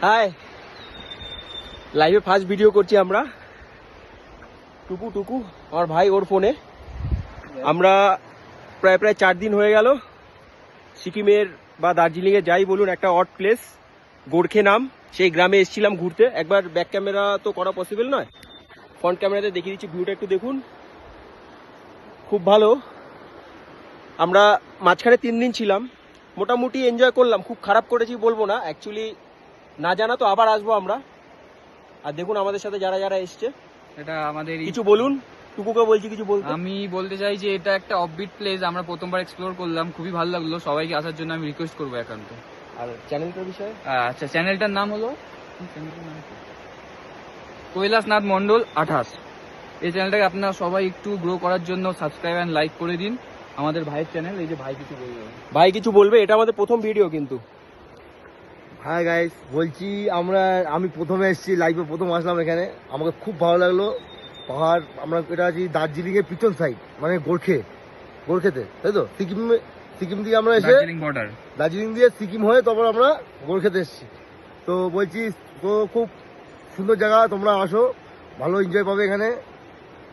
High, লাইভে first video করছি আমরা। টুকু টুকু আমার ভাই, ওর ফোনে। আমরা প্রায় 4 দিন হয়ে গেল সিকিমের বা দার্জিলিংয়ে যাই বলুন, একটা অড প্লেস গোর্খে নাম, সেই গ্রামে এসেছিলাম ঘুরতে। একবার ব্যাক ক্যামেরা তো করা পসিবল নয়, ফ্রন্ট ক্যামেরাতে দেখিয়ে দিচ্ছি। ভিউটা একটু দেখুন, খুব ভালো। আমরা মাঝখানে 3 দিন ছিলাম, মোটামুটি এনজয় করলাম। খুব খারাপ করেছি বলবো না, অ্যাকচুয়ালি না জানা তো আবার আসবো আমরা। আর দেখুন আমাদের সাথে যারা যারা এসছে, এটা আমাদের কিছু বলুন। টুকুকে বলছি কিছু বলতে। আমি বলতে চাই যে এটা একটা অফবিট প্লেস, আমরা প্রথমবার এক্সপ্লোর করলাম, খুবই ভালো লাগলো। সবাইকে আসার জন্য আমি রিকোয়েস্ট করবো একান্ত। আর চ্যানেলটার বিষয়ে, আচ্ছা, চ্যানেলটার নাম হলো কৈলাসনাথ মন্ডল 28। এই চ্যানেলটাকে আপনারা সবাই একটু গ্রো করার জন্য সাবস্ক্রাইব এন্ড লাইক করে দিন। আমাদের ভাইয়ের চ্যানেল। এই যে ভাই কিছু বলবে। ভাই কিছু বলবে, এটা আমাদের প্রথম ভিডিও কিন্তু। হাই গাইস, বলছি আমি প্রথমে এসেছি, লাইভে প্রথম আসলাম এখানে। আমাকে খুব ভালো লাগলো। পাহাড়, আমরা এটা আছি দার্জিলিং এর পিছন সাইড, মানে গোর্খেতে, তাই তো? সিকিম দিয়ে আমরা এসে বর্ডার, দার্জিলিং দিয়ে সিকিম হয়ে তারপর আমরা গোর্খেতে এসেছি। তো বলছি, তো খুব সুন্দর জায়গা, তোমরা আসো, ভালো এনজয় পাবে এখানে।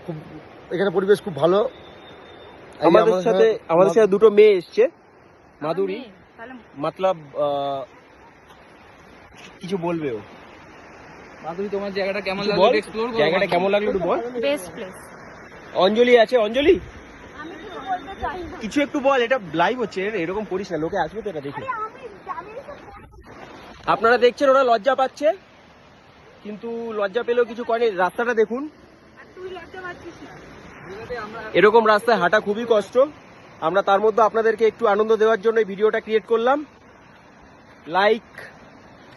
খুব এখানে পরিবেশ খুব ভালো। আমাদের সাথে দুটো মেয়ে এসছে, মাধুরী, মতলব কিছু বলবে ও। মাধুরী, তোমার জায়গাটা কেমন কিছু লাগলো বল, এক্সপ্লোর করো। জায়গাটা কেমন লাগলো একটু বল। Best place. অঞ্জলি আছে, অঞ্জলি আমি কিছু বলতে চাই না। কিছু একটু বল। এটা লাইভ হচ্ছে, এরকম করিস না, লোকে আসবে তো এটা দেখে। আমি আপনারা দেখছেন ওরা লজ্জা পাচ্ছে, কিন্তু লজ্জা পেলেও কিছু করেনি। রাস্তাটা দেখুন, আর তুই লজ্জা পাচ্ছিস না। এরকম রাস্তায় হাঁটা খুবই কষ্ট। আমরা তার মধ্যে আপনাদেরকে একটু আনন্দ দেওয়ার জন্য এই ভিডিওটা ক্রিয়েট করলাম। লাইক,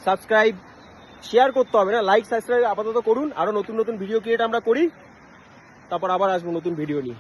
সাবস্ক্রাইব, শেয়ার করতে হবে না, লাইক সাবস্ক্রাইব আপাতত করুন। আরো নতুন নতুন ভিডিও ক্রিয়েট আমরা করি, তারপর আবার আসবো নতুন ভিডিও নিয়ে।